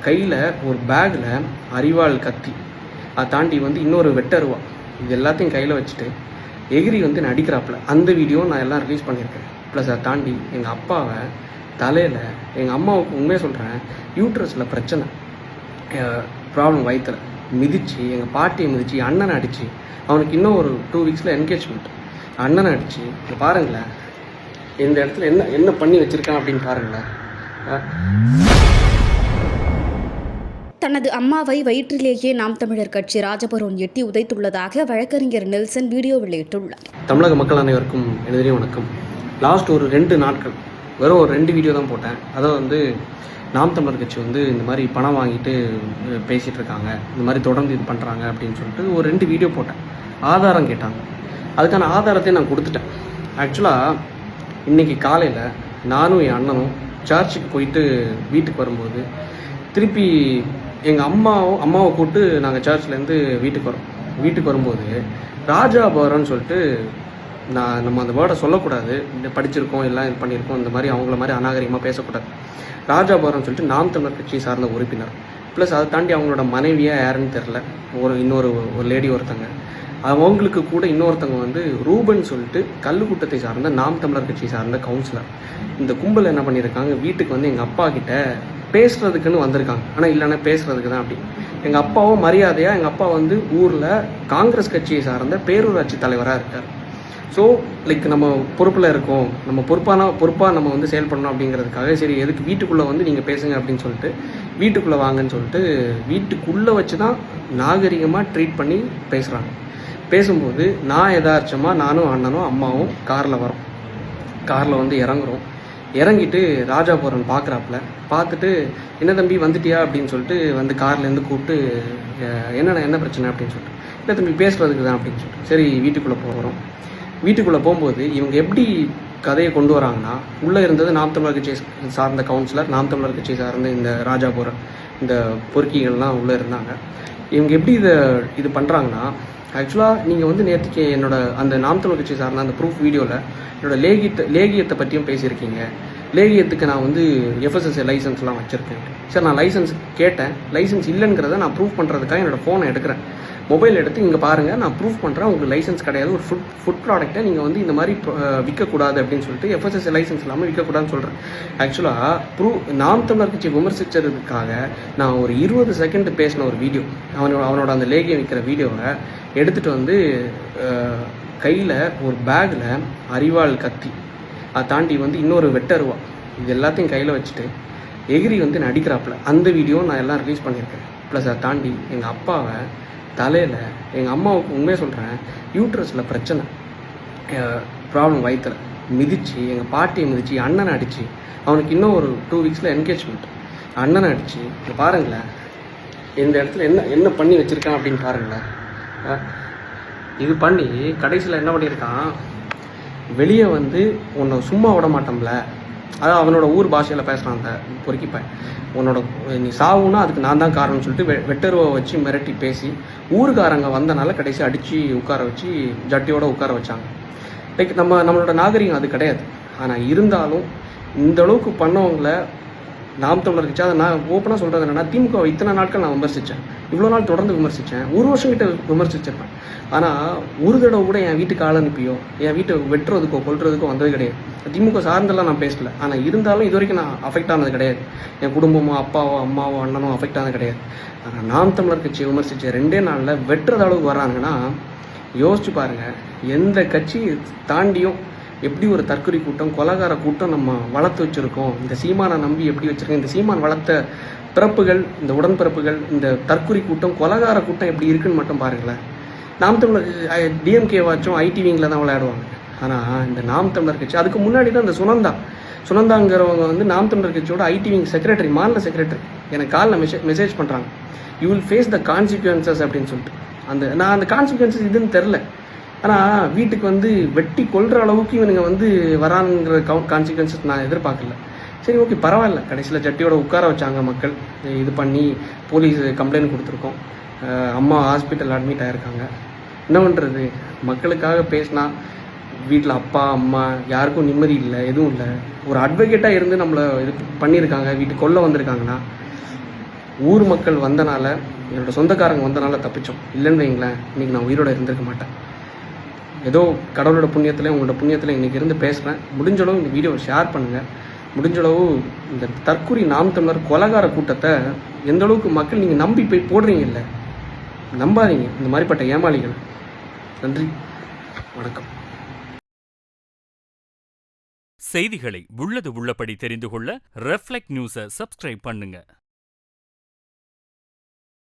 கையில் ஒரு பேக்கில் அரிவாள் கத்தி, அதை தாண்டி இன்னொரு வெட்டருவா, இது எல்லாத்தையும் கையில் வச்சுட்டு எகிரி நடிக்கிறாப்புல. அந்த வீடியோ நான் எல்லாம் ரிலீஸ் பண்ணியிருக்கேன். ப்ளஸ் அதை தாண்டி எங்கள் அப்பாவை தலையில், எங்கள் அம்மாவுக்கு உண்மையாக சொல்கிறேன், யூட்ரஸில் பிரச்சனை, ப்ராப்ளம், வயிற்றில் மிதித்து, எங்கள் பாட்டியை மிதித்து, அண்ணனை அடித்து, அவனுக்கு இன்னும் ஒரு 2 வீக்ஸில் என்கேஜ்மெண்ட், அண்ணனை அடித்து, இங்கே பாருங்களேன் இந்த இடத்துல என்ன என்ன பண்ணி வச்சுருக்கான் அப்படின்னு பாருங்களேன். தனது அம்மாவை வயிற்றிலேயே நாம் தமிழர் கட்சி ராஜபுரம் எட்டி உதைத்துள்ளதாக வழக்கறிஞர் நெல்சன் வீடியோ வெளியிட்டுள்ளார். தமிழக மக்கள் அனைவருக்கும் எனதே வணக்கம். லாஸ்ட் ஒரு 2 நாட்கள் வெறும் ஒரு 2 வீடியோ தான் போட்டேன். அதாவது நாம் தமிழர் கட்சி இந்த மாதிரி பணம் வாங்கிட்டு பேசிகிட்டு இருக்காங்க, இந்த மாதிரி தொடர்ந்து இது பண்ணுறாங்க அப்படின்னு சொல்லிட்டு ஒரு 2 வீடியோ போட்டேன். ஆதாரம் கேட்டாங்க, அதுக்கான ஆதாரத்தை நான் கொடுத்துட்டேன். ஆக்சுவலாக இன்றைக்கி காலையில் நானும் என் அண்ணனும் சர்ச்சுக்கு போயிட்டு வீட்டுக்கு வரும்போது திருப்பி எங்கள் அம்மாவை கூப்பிட்டு நாங்கள் சர்ச்லேருந்து வீட்டுக்கு வரும்போது ராஜாபுரம்னு சொல்லிட்டு, நம்ம அந்த வேர்டை சொல்லக்கூடாது, படிச்சிருக்கோம் எல்லாம் இது பண்ணியிருக்கோம், இந்த மாதிரி அவங்கள மாதிரி அநாகரிகமாக பேசக்கூடாது. ராஜாபுரம்னு சொல்லிட்டு நாம் தமிழர் கட்சியை சார்ந்த உறுப்பினர், ப்ளஸ் அதை தாண்டி அவங்களோட மனைவியாக யாருன்னு தெரில, இன்னொரு லேடி ஒருத்தங்க, அவங்களுக்கு கூட இன்னொருத்தவங்க ரூபன் சொல்லிட்டு கல்லுக்கூட்டத்தை சார்ந்த நாம் தமிழர் கட்சி சார்ந்த கவுன்சிலர். இந்த கும்பல் என்ன பண்ணியிருக்காங்க, வீட்டுக்கு எங்கள் அப்பா கிட்ட பேசுறதுக்குன்னு வந்திருக்காங்க. ஆனால் இல்லைன்னா பேசுறதுக்கு தான் அப்படி. எங்கள் அப்பாவும் மரியாதையாக, எங்கள் அப்பா ஊரில் காங்கிரஸ் கட்சியை சார்ந்த பேரூராட்சி தலைவராக இருக்கார். ஸோ நம்ம பொறுப்பில் இருக்கோம், நம்ம பொறுப்பாக நம்ம செயல்படணும் அப்படிங்கிறதுக்காக, சரி எதுக்கு வீட்டுக்குள்ளே நீங்கள் பேசுங்க அப்படின்னு சொல்லிட்டு வீட்டுக்குள்ளே வாங்கன்னு சொல்லிட்டு வீட்டுக்குள்ளே வச்சு தான் நாகரிகமாக ட்ரீட் பண்ணி பேசுகிறாங்க. பேசும்போது நான் எதார்த்தமாக நானும் அண்ணனும் அம்மாவும் காரில் இறங்குறோம். இறங்கிட்டு ராஜாபுரம் பார்க்குறாப்புல, பார்த்துட்டு என்ன தம்பி வந்துட்டியா அப்படின்னு சொல்லிட்டு கார்லேருந்து கூப்பிட்டு, என்ன பிரச்சனை அப்படின்னு சொல்லிட்டு, இல்லை தம்பி பேசுகிறதுக்கு தான் அப்படின்னு சொல்லிட்டு, சரி வீட்டுக்குள்ளே போகிறோம். வீட்டுக்குள்ளே போகும்போது இவங்க எப்படி கதையை கொண்டு வராங்கன்னா, உள்ளே இருந்தது நாம் தமிழர் கட்சியை சார்ந்த கவுன்சிலர், நாம் தமிழர் கட்சியை சார்ந்த இந்த ராஜாபுரம் இந்த பொறுக்கிகள்லாம் உள்ளே இருந்தாங்க. இவங்க எப்படி இது பண்ணுறாங்கன்னா, ஆக்சுவலாக நீங்கள் நேற்றுக்கு என்னோட அந்த நாம் தமிழர் கட்சி சார்ந்த அந்த ப்ரூஃப் வீடியோவில் என்னோட லேகியத்தை பற்றியும் பேசியிருக்கீங்க. லேகியத்துக்கு நான் எஃப்எஸ்எஸ்ஏ லைசன்ஸ்லாம் வச்சுருக்கேன். சார் நான் லைசன்ஸ் கேட்டேன், லைசன்ஸ் இல்லைங்கிறத நான் ப்ரூஃப் பண்ணுறதுக்காக என்னோடய ஃபோனை எடுக்கிறேன், மொபைல் எடுத்து இங்கே பாருங்கள் நான் ப்ரூஃப் பண்ணுறேன், உங்களுக்கு லைசன்ஸ் கிடையாது, ஒரு ஃபுட் ப்ராடக்ட்டை நீங்கள் இந்த மாதிரி விற்கக்கூடாது அப்படின்னு சொல்லிட்டு எஃப்எஸ்எஸ்ஏ லைசன்ஸ் இல்லாமல் விற்கக்கூடாதுன்னு சொல்கிறேன். ஆக்சுவலாக நாம் தமிழர் கட்சி விமர்சித்ததுக்காக நான் ஒரு 20 செகண்ட் பேசின ஒரு வீடியோ, அவனோட அந்த லேகியம் விற்கிற வீடியோவை எடுத்துகிட்டு கையில் ஒரு பேக்கில் அரிவாள் கத்தி, அதை தாண்டி இன்னொரு வெட்டருவா, இது எல்லாத்தையும் கையில் வச்சுட்டு எகிரி நடிக்கிறாப்புல. அந்த வீடியோ நான் எல்லாம் ரிலீஸ் பண்ணியிருக்கேன். ப்ளஸ் அதை தாண்டி எங்கள் அப்பாவை தலையில், எங்கள் அம்மாவுக்கு உண்மையாக சொல்கிறேன், யூட்ரஸில் பிரச்சனை, ப்ராப்ளம், வயிற்றில் மிதித்து, எங்கள் பாட்டியை மிதித்து, அண்ணனை அடித்து, அவனுக்கு இன்னும் ஒரு 2 வீக்ஸில் என்கேஜ்மெண்ட், அண்ணனை அடித்து, இங்கே பாருங்களேன் இந்த இடத்துல என்ன பண்ணி வச்சுருக்கான் அப்படின்னு பாருங்களேன். இது பண்ணி கடைசியில் என்ன பண்ணியிருக்கான், வெளியே உன்னை சும்மா விட மாட்டோம்ல, அதான் அவனோட ஊர் பாஷையில் பேசுகிறான் அந்த பொறுக்கிப்பேன், நீ சாவுன்னா அதுக்கு நான் தான் காரணம்னு சொல்லிட்டு வெட்டருவை வச்சு மிரட்டி பேசி ஊருக்காரங்க வந்தனால கடைசி அடித்து உட்கார வச்சு ஜட்டியோட உட்கார வச்சாங்க. லைக் நம்மளோட நாகரிகம் அது கிடையாது. ஆனால் இருந்தாலும் இந்த அளவுக்கு பண்ணவங்களை நாம் தமிழர் கட்சி, அதை நான் ஓப்பனாக சொல்கிறது என்னென்னா, திமுக இத்தனை நாட்கள் நான் விமர்சித்தேன், இவ்வளோ நாள் தொடர்ந்து விமர்சித்தேன், 1 வருஷம் கிட்ட விமர்சிச்சிருப்பேன். ஆனால் ஒரு தடவை கூட என் வீட்டுக்கு ஆள் அனுப்பியோ என் வீட்டை வெட்டுறதுக்கோ கொல்றதுக்கோ வந்தது கிடையாது. திமுக சார்ந்தெல்லாம் நான் பேசல. ஆனால் இருந்தாலும் இது வரைக்கும் நான் அஃபெக்ட் ஆனது கிடையாது. என் குடும்பமோ அப்பாவோ அம்மாவோ அண்ணனோ அஃபெக்ட் ஆனது கிடையாது. ஆனால் நாம் தமிழர் கட்சியை விமர்சித்த 2 நாளில் வெட்டுறது அளவுக்கு வர்றாங்கன்னா யோசிச்சு பாருங்கள். எந்த கட்சியை தாண்டியும் எப்படி ஒரு தற்கொலை கூட்டம், கொலகார கூட்டம் நம்ம வளர்த்து வச்சுருக்கோம், இந்த சீமானை நம்பி எப்படி வச்சுருக்கோம், இந்த சீமான் வளர்த்த பிறப்புகள், இந்த உடன்பிறப்புகள், இந்த தற்கொலை கூட்டம், கொலகார கூட்டம் எப்படி இருக்குன்னு மட்டும் பாருங்களேன். நாம் தமிழர் டிஎம்கே வாச்சும் ஐடிவிங்கில் தான் விளையாடுவாங்க. ஆனால் இந்த நாம் தமிழர் கட்சி, அதுக்கு முன்னாடி தான் இந்த சுனந்தாங்கிறவங்க நாம் தமிழர் கட்சியோட ஐடிவிங் செக்ரட்டரி, மாநில செக்ரட்டரி, எனக்கு காலில் மெசேஜ் பண்ணுறாங்க, you will face the consequences அப்படின்னு சொல்லிட்டு. நான் அந்த கான்சிக்வன்சஸ் இதுன்னு தெரில. ஆனால் வீட்டுக்கு வெட்டி கொள்கிற அளவுக்கு இவனுங்க வரானுங்கிற கான்சிக்வன்சஸ் நான் எதிர்பார்க்கல. சரி ஓகே பரவாயில்ல, கடைசியில் ஜட்டியோட உட்கார வச்சாங்க மக்கள், இது பண்ணி போலீஸ் கம்ப்ளைண்ட் கொடுத்துருக்கோம், அம்மா ஹாஸ்பிட்டல் அட்மிட் ஆகிருக்காங்க. என்ன பண்ணுறது, மக்களுக்காக பேசினா வீட்டில் அப்பா அம்மா யாருக்கும் நிம்மதி இல்லை, எதுவும் இல்லை. ஒரு அட்வொகேட்டாக இருந்து நம்மளை இது பண்ணியிருக்காங்க, வீட்டுக்கு கொல்ல வந்திருக்காங்கன்னா ஊர் மக்கள் வந்தனால, என்னோடய சொந்தக்காரங்க வந்தனால தப்பிச்சோம். இல்லைன்னு வைங்களேன், இன்றைக்கி நான் உயிரோடு இருந்திருக்க மாட்டேன். ஏதோ கடவுளோட புண்ணியத்தில், உங்களோட புண்ணியத்தில் இன்றைக்கி இருந்து பேசுகிறேன். முடிஞ்சளவு இந்த வீடியோவை ஷேர் பண்ணுங்கள். முடிஞ்சளவு இந்த தற்குறி நாம் தமிழர் கொலைகார கூட்டத்தை எந்த அளவுக்கு மக்கள் நீங்கள் நம்பி போய் போடுறீங்க இல்லை, நம்பாதீங்க இந்த மாதிரிப்பட்ட ஏமாளிகள். நன்றி, வணக்கம். செய்திகளை உள்ளது உள்ளபடி தெரிந்து கொள்ள ரெஃப்ளெக்ட் நியூஸை சப்ஸ்கிரைப் பண்ணுங்க.